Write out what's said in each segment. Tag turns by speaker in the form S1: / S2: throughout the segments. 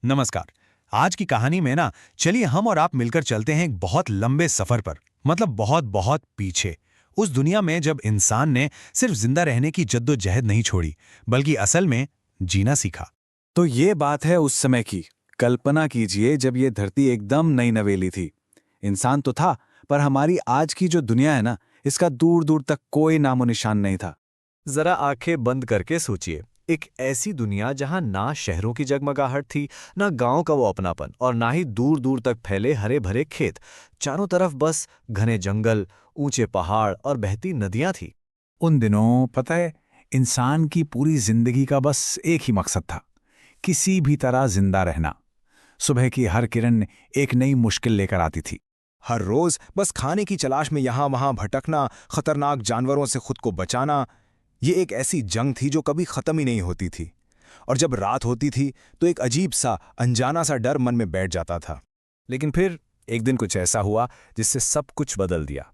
S1: नमस्कार। आज की कहानी में ना चलिए हम और आप मिलकर चलते हैं एक बहुत लंबे सफर पर। मतलब बहुत बहुत पीछे, उस दुनिया में जब इंसान ने सिर्फ जिंदा रहने की जद्दोजहद नहीं छोड़ी, बल्कि असल में जीना सीखा।
S2: तो ये बात है उस समय की। कल्पना कीजिए जब ये धरती एकदम नई नवेली थी। इंसान तो था, पर हमारी आज की जो दुनिया है ना, इसका दूर दूर तक कोई नामो निशान नहीं था।
S3: जरा आंखें बंद करके सोचिए। एक ऐसी दुनिया जहां ना शहरों की जगमगाहट थी, ना गांव का वो अपनापन, और ना ही दूर दूर तक फैले हरे भरे खेत। चारों तरफ बस घने जंगल, ऊंचे पहाड़ और बहती नदियां थी।
S2: उन दिनों पता है, इंसान की पूरी जिंदगी का बस एक ही मकसद था, किसी भी तरह जिंदा रहना। सुबह की हर किरण एक नई मुश्किल लेकर आती थी।
S4: हर रोज बस खाने की तलाश में यहां वहां भटकना, खतरनाक जानवरों से खुद को बचाना। ये एक ऐसी जंग थी जो कभी खत्म ही नहीं होती थी। और जब रात होती थी तो एक अजीब सा अनजाना सा डर मन में बैठ जाता था।
S2: लेकिन फिर एक दिन कुछ ऐसा हुआ जिससे सब कुछ बदल दिया।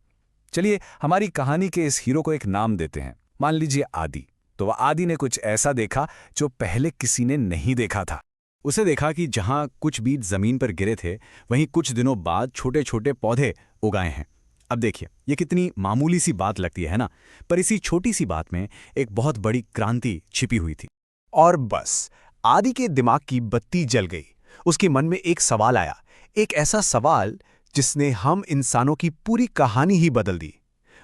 S2: चलिए हमारी कहानी के इस हीरो को एक नाम देते हैं। मान लीजिए आदि। तो वह आदि ने कुछ ऐसा देखा जो पहले किसी ने नहीं देखा था। उसे देखा कि जहां कुछ बीज जमीन पर गिरे थे, वहीं कुछ दिनों बाद छोटे छोटे पौधे उगाए हैं। अब देखिए, ये कितनी मामूली सी बात लगती है ना, पर इसी छोटी सी बात में एक बहुत बड़ी क्रांति छिपी हुई थी।
S3: और बस आदि के दिमाग की बत्ती जल गई। उसके मन में एक सवाल आया, एक ऐसा सवाल जिसने हम इंसानों की पूरी कहानी ही बदल दी।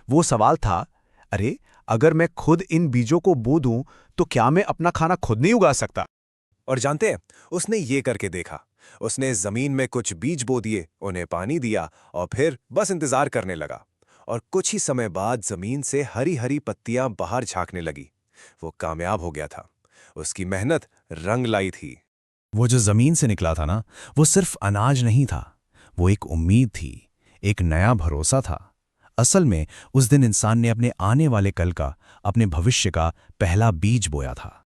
S3: वो सवाल था, अरे अगर मैं खुद इन बीजों को बो दूं तो क्या मैं अपना खाना खुद नहीं उगा सकता?
S4: और जानते हैं, उसने ये करके देखा। उसने जमीन में कुछ बीज बो दिए, उन्हें पानी दिया और फिर बस इंतजार करने लगा। और कुछ ही समय बाद जमीन से हरी हरी पत्तियां बाहर झांकने लगी। वो कामयाब हो गया था। उसकी मेहनत रंग लाई थी।
S1: वो जो जमीन से निकला था ना, वो सिर्फ अनाज नहीं था, वो एक उम्मीद थी, एक नया भरोसा था। असल में उस दिन इंसान ने अपने आने वाले कल का, अपने भविष्य का पहला बीज बोया था।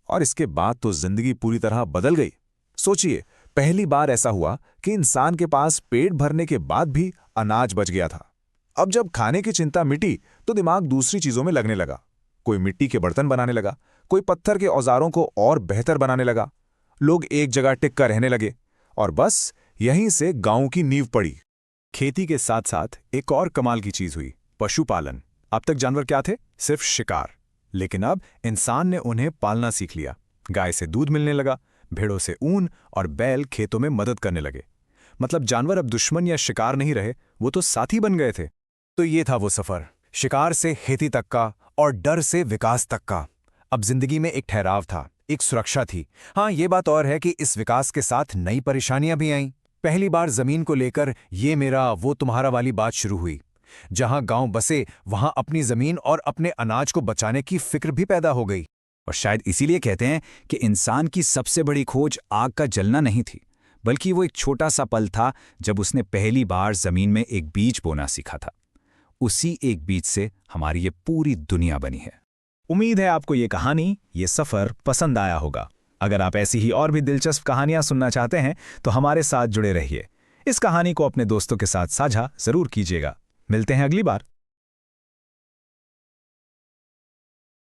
S2: और इसके बाद तो जिंदगी पूरी तरह बदल गई। सोचिए, पहली बार ऐसा हुआ कि इंसान के पास पेट भरने के बाद भी अनाज बच गया था। अब जब खाने की चिंता मिटी तो दिमाग दूसरी चीजों में लगने लगा। कोई मिट्टी के बर्तन बनाने लगा, कोई पत्थर के औजारों को और बेहतर बनाने लगा। लोग एक जगह टिक कर रहने लगे और बस यहीं से गांव की नींव पड़ी। खेती के साथ साथ एक और कमाल की चीज हुई, पशुपालन। अब तक जानवर क्या थे? सिर्फ शिकार। लेकिन अब इंसान ने उन्हें पालना सीख लिया। गाय से दूध मिलने लगा, भेड़ों से ऊन, और बैल खेतों में मदद करने लगे। मतलब जानवर अब दुश्मन या शिकार नहीं रहे, वो तो साथी बन गए थे।
S4: तो ये था वो सफर, शिकार से खेती तक का और डर से विकास तक का। अब जिंदगी में एक ठहराव था, एक सुरक्षा थी। हाँ, ये बात और है कि इस विकास के साथ नई परेशानियां भी आईं। पहली बार जमीन को लेकर ये मेरा वो तुम्हारा वाली बात शुरू हुई। जहां गांव बसे वहां अपनी जमीन और अपने अनाज को बचाने की फिक्र भी पैदा हो गई।
S2: और शायद इसीलिए कहते हैं कि इंसान की सबसे बड़ी खोज आग का जलना नहीं थी, बल्कि वो एक छोटा सा पल था जब उसने पहली बार जमीन में एक बीज बोना सीखा था। उसी एक बीज से हमारी ये पूरी दुनिया बनी है।
S3: उम्मीद है आपको ये कहानी, ये सफर पसंद आया होगा। अगर आप ऐसी ही और भी दिलचस्प कहानियां सुनना चाहते हैं तो हमारे साथ जुड़े रहिए। इस कहानी को अपने दोस्तों के साथ साझा जरूर कीजिएगा। मिलते हैं अगली बार।